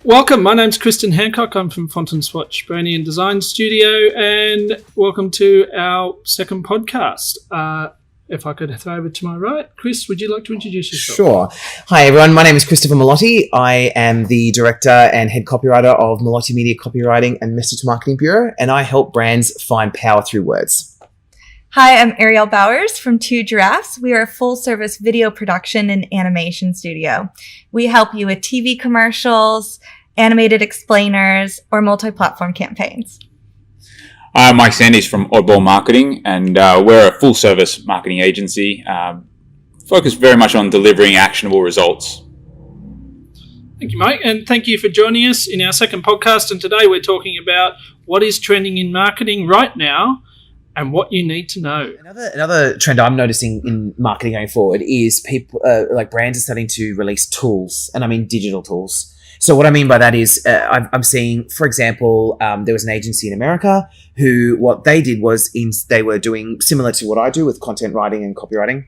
Welcome. My name's Kristen Hancock. I'm from Fontaine Swatch Branding and Design Studio, and welcome to our second podcast. If I could throw over to my right, Chris, would you like to introduce yourself? Sure. Hi, everyone. My name is Christopher Melotti. I am the director and head copywriter of Melotti Media Copywriting and Message Marketing Bureau, and I help brands find power through words. Hi, I'm Ariel Bowers from Two Giraffes. We are a full-service video production and animation studio. We help you with TV commercials, animated explainers, or multi-platform campaigns. I'm Mike Sandys from Oddball Marketing, and we're a full-service marketing agency focused very much on delivering actionable results. Thank you, Mike, and thank you for joining us in our second podcast. And today we're talking about what is trending in marketing right now and what you need to know. Another trend I'm noticing in marketing going forward is people like brands are starting to release tools, and I mean digital tools. So what I mean by that is I'm seeing, for example, there was an agency in America who what they did was they were doing similar to what I do with content writing and copywriting.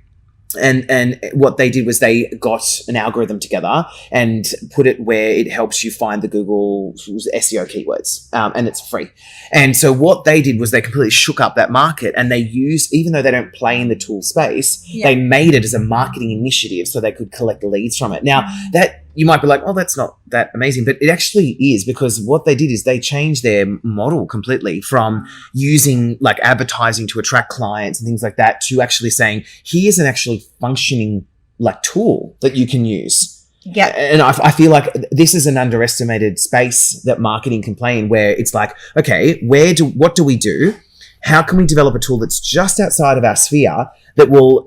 And what they did was they got an algorithm together and put it where it helps you find the Google SEO keywords, and it's free. And so what they did was they completely shook up that market, and they used, even though they don't play in the tool space, they made it as a marketing initiative so they could collect leads from it. Now that you might be like, oh, that's not that amazing, but it actually is, because what they did is they changed their model completely from using like advertising to attract clients and things like that to actually saying, here's an actually functioning like tool that you can use. Yeah. And I feel like this is an underestimated space that marketing can play in, where it's like, okay, what do we do? How can we develop a tool that's just outside of our sphere that will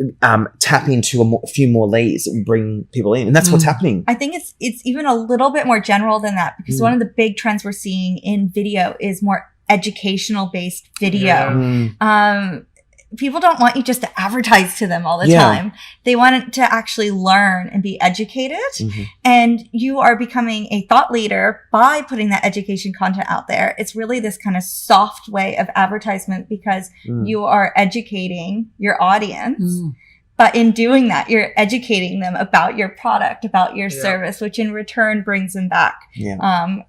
tap into a few more leads and bring people in? And that's what's happening. I think it's even a little bit more general than that, because one of the big trends we're seeing in video is more educational based video. People don't want you just to advertise to them all the time. They want to actually learn and be educated. And you are becoming a thought leader by putting that education content out there. It's really this kind of soft way of advertisement, because you are educating your audience. But in doing that, you're educating them about your product, about your service, which in return brings them back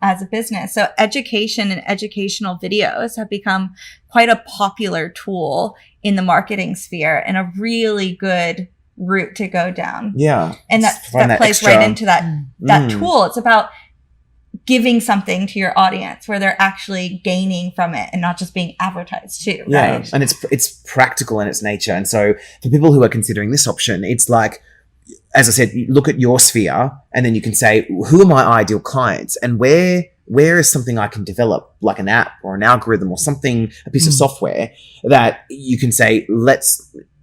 as a business. So education and educational videos have become quite a popular tool in the marketing sphere, and a really good route to go down. Yeah. And that plays right into that tool. It's about giving something to your audience where they're actually gaining from it and not just being advertised to. Yeah. Right? And it's practical in its nature. And so for people who are considering this option, it's like, as I said, you look at your sphere and then you can say, who are my ideal clients, and where is something I can develop, like an app or an algorithm or something, a piece of software that you can say,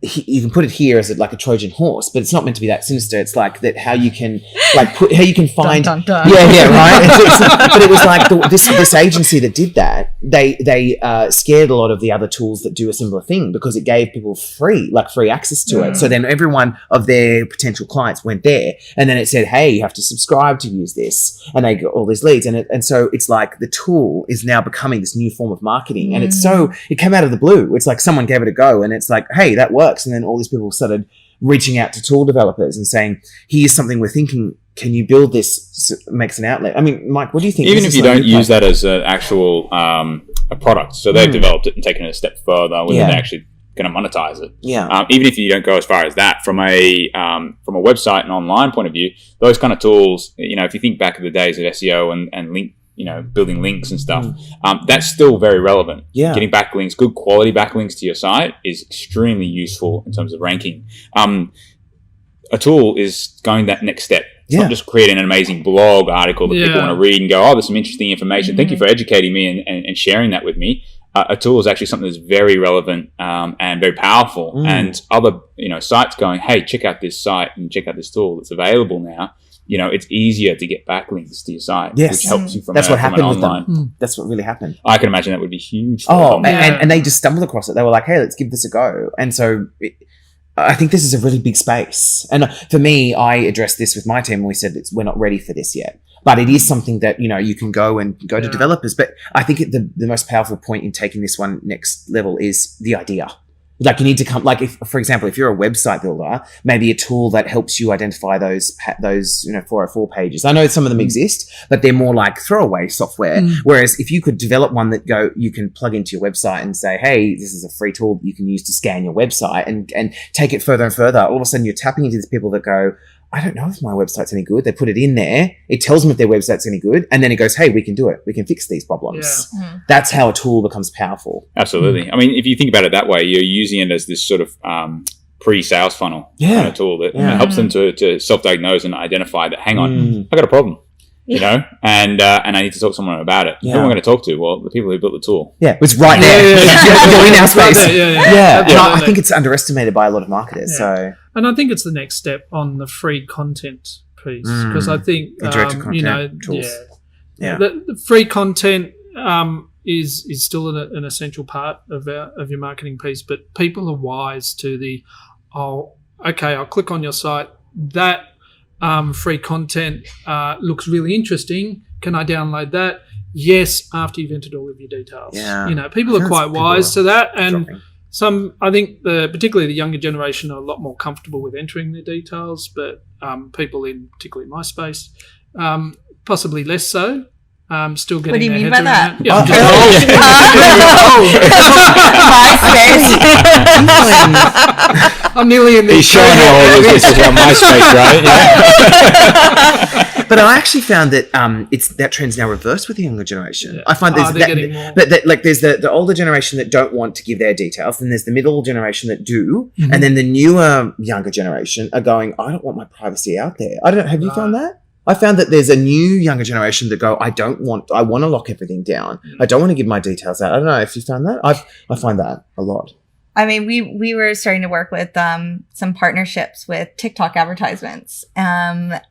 you can put it here as like a Trojan horse, but it's not meant to be that sinister. It's like that how you can find dun, dun, dun. Right. But it was like this agency that did that. They scared a lot of the other tools that do a similar thing, because it gave people free access to it. So then every one of their potential clients went there, and then it said, hey, you have to subscribe to use this, and they got all these leads, and so it's like the tool is now becoming this new form of marketing, and it came out of the blue. It's like someone gave it a go, and it's like, hey, that works. And then all these people started reaching out to tool developers and saying, here's something we're thinking. Can you build this so it makes an outlet? I mean, Mike, what do you think? Even if you don't use that as an actual a product, so they've developed it and taken it a step further where they're actually going to monetize it. Yeah. Even if you don't go as far as that, from a website and online point of view, those kind of tools, if you think back to the days of SEO and link, building links and stuff, that's still very relevant. Yeah. Getting backlinks, good quality backlinks to your site is extremely useful in terms of ranking. A tool is going that next step. It's not just creating an amazing blog article that people want to read and go, oh, there's some interesting information. Thank you for educating me and sharing that with me. A tool is actually something that's very relevant and very powerful. And other sites going, hey, check out this site and check out this tool that's available now. It's easier to get backlinks to your site, which helps you from what happened with online. them. That's what really happened. I can imagine that would be huge. And they just stumbled across it. They were like, hey, let's give this a go. And so I think this is a really big space. And for me, I addressed this with my team, and we said we're not ready for this yet. But it is something that, you can go to developers. But I think the most powerful point in taking this one next level is the idea. Like you need to come, like if, for example, if you're a website builder, maybe a tool that helps you identify those 404 pages. I know some of them exist, but they're more like throwaway software. Whereas if you could develop one that you can plug into your website and say, hey, this is a free tool that you can use to scan your website and take it further and further. All of a sudden you're tapping into these people that go, I don't know if my website's any good. They put it in there. It tells them if their website's any good. And then it goes, hey, we can do it. We can fix these problems. Yeah. That's how a tool becomes powerful. Absolutely. I mean, if you think about it that way, you're using it as this sort of pre-sales funnel kind of tool that helps them to self-diagnose and identify that, hang on, I got a problem. You know, and I need to talk to someone about it. Who am I going to talk to? Well, the people who built the tool. Yeah, it's right there. You're in our space. Right there, and I think it's underestimated by a lot of marketers. So, and I think it's the next step on the free content piece, because I think tools. The free content is still an essential part of your marketing piece. But people are wise to I'll click on your site. That free content looks really interesting. Can I download that? Yes, after you've entered all of your details. Yeah. People are quite wise to that, and I think particularly the younger generation are a lot more comfortable with entering their details, but people in particularly my space, possibly less so. Still getting. What do you their mean heads by that? around MySpace. I'm nearly in the He's showing how old this is on MySpace, right? Yeah. But I actually found that that trend's now reversed with the younger generation. Yeah. I find there's there's the older generation that don't want to give their details, and there's the middle generation that do, and then the newer younger generation are going, I don't want my privacy out there. I don't know. Have you found that? I found that there's a new younger generation that go, I want to lock everything down. I don't want to give my details out. I don't know if you found that. I find that a lot. I mean, we were starting to work with some partnerships with TikTok advertisements, and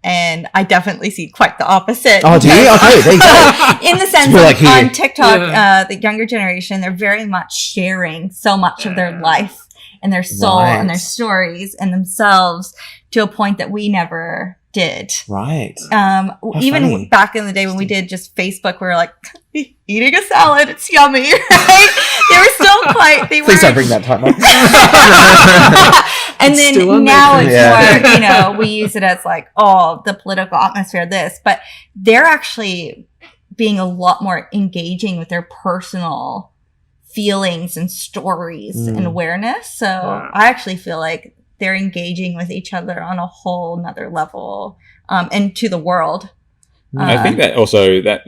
I definitely see quite the opposite. Oh, do you? Okay, there you go. In the sense of on TikTok, the younger generation, they're very much sharing so much of their life and their soul and their stories and themselves to a point that we never did. Right. Even funny. Back in the day when we did just Facebook, we were like, eating a salad, it's yummy, right? They were still quite, Please don't bring that time up. And then now it's more, we use it as like, the political atmosphere, but they're actually being a lot more engaging with their personal feelings and stories and awareness. So I actually feel like they're engaging with each other on a whole nother level, and to the world. I think that also that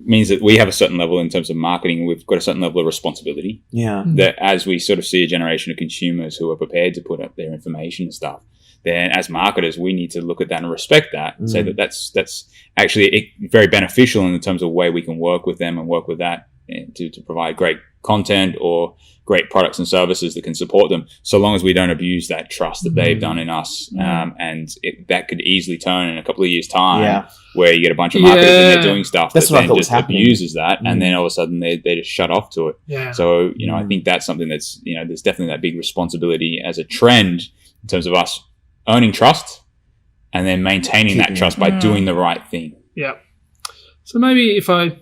means that we have a certain level in terms of marketing. We've got a certain level of responsibility. Yeah. That as we sort of see a generation of consumers who are prepared to put up their information and stuff, then as marketers, we need to look at that and respect that and say that that's actually very beneficial in terms of the way we can work with them and work with that to provide great content or great products and services that can support them, so long as we don't abuse that trust that they've done in us. And that could easily turn in a couple of years' time where you get a bunch of marketers and they're doing stuff that then just abuses that, and then all of a sudden they just shut off to it. Yeah. So, I think that's something that's, there's definitely that big responsibility as a trend in terms of us earning trust and then maintaining that trust by doing the right thing. Yeah. So maybe if I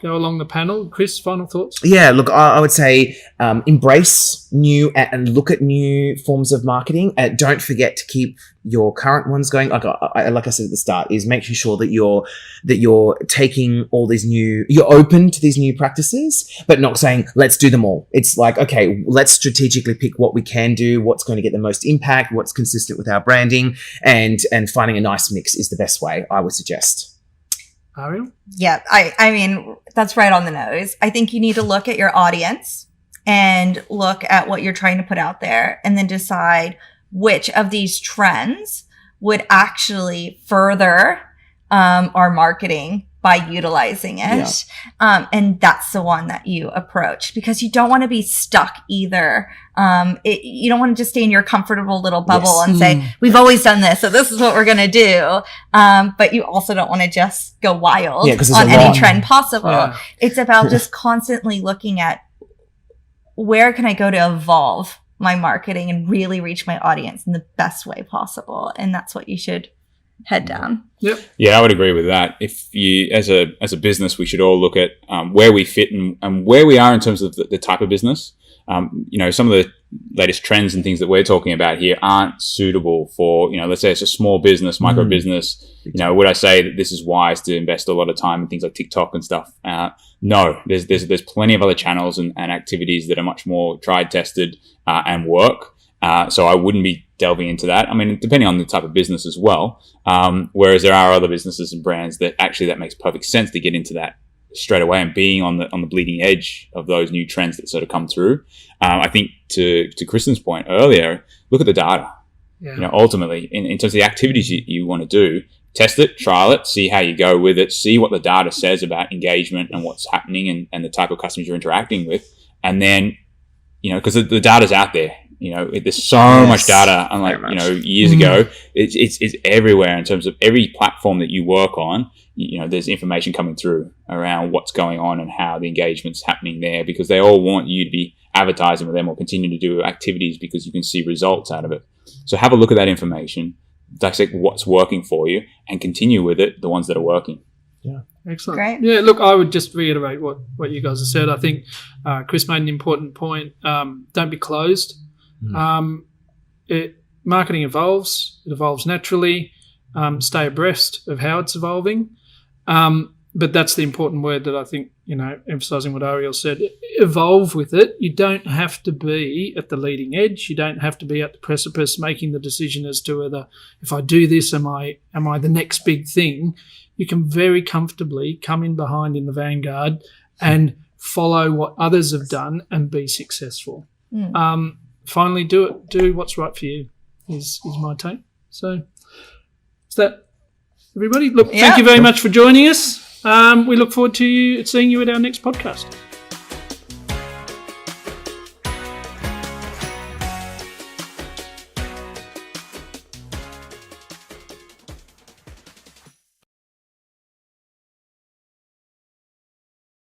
go along the panel, Chris, final thoughts? Yeah, look, I would say embrace new and look at new forms of marketing. Don't forget to keep your current ones going. Like I said at the start, is making sure that you're taking all these you're open to these new practices, but not saying let's do them all. It's like, okay, let's strategically pick what we can do, what's going to get the most impact, what's consistent with our branding, and finding a nice mix is the best way, I would suggest. Ariel? Yeah, I mean, that's right on the nose. I think you need to look at your audience and look at what you're trying to put out there and then decide which of these trends would actually further our marketing by utilizing it. Yeah. And that's the one that you approach, because you don't want to be stuck either. You don't want to just stay in your comfortable little bubble and say, we've always done this, so this is what we're going to do. But you also don't want to just go wild on any trend possible. Yeah. It's about just constantly looking at where can I go to evolve my marketing and really reach my audience in the best way possible. And that's what you should head down. Yep. Yeah, I would agree with that. If you, as a business, we should all look at where we fit and where we are in terms of the type of business. Some of latest trends and things that we're talking about here aren't suitable for, let's say it's a small business, micro business. Would I say that this is wise to invest a lot of time in things like TikTok and stuff? No, there's plenty of other channels and activities that are much more tried, tested, and work. So I wouldn't be delving into that. I mean, depending on the type of business as well. Whereas there are other businesses and brands that makes perfect sense to get into that straight away and being on the bleeding edge of those new trends that sort of come through. I think to Kristen's point earlier, look at the data. Yeah. Ultimately, in terms of the activities you want to do, test it, trial it, see how you go with it, see what the data says about engagement and what's happening and the type of customers you're interacting with. And then, because the data's out there. There's so much data, unlike years ago. It's everywhere in terms of every platform that you work on. There's information coming through around what's going on and how the engagement's happening there, because they all want you to be advertising with them or continue to do activities because you can see results out of it. So have a look at that information, dissect what's working for you, and continue with it, the ones that are working. Yeah, excellent. Great. Yeah, look, I would just reiterate what you guys have said. I think Chris made an important point. Don't be closed. Marketing evolves. It evolves naturally. Stay abreast of how it's evolving. But that's the important word that I think, emphasising what Ariel said, evolve with it. You don't have to be at the leading edge. You don't have to be at the precipice making the decision as to whether, if I do this, am I the next big thing? You can very comfortably come in behind in the vanguard and follow what others have done and be successful. Finally, do what's right for you is my take. So is that everybody? Look, thank you very much for joining us. We look forward to seeing you at our next podcast.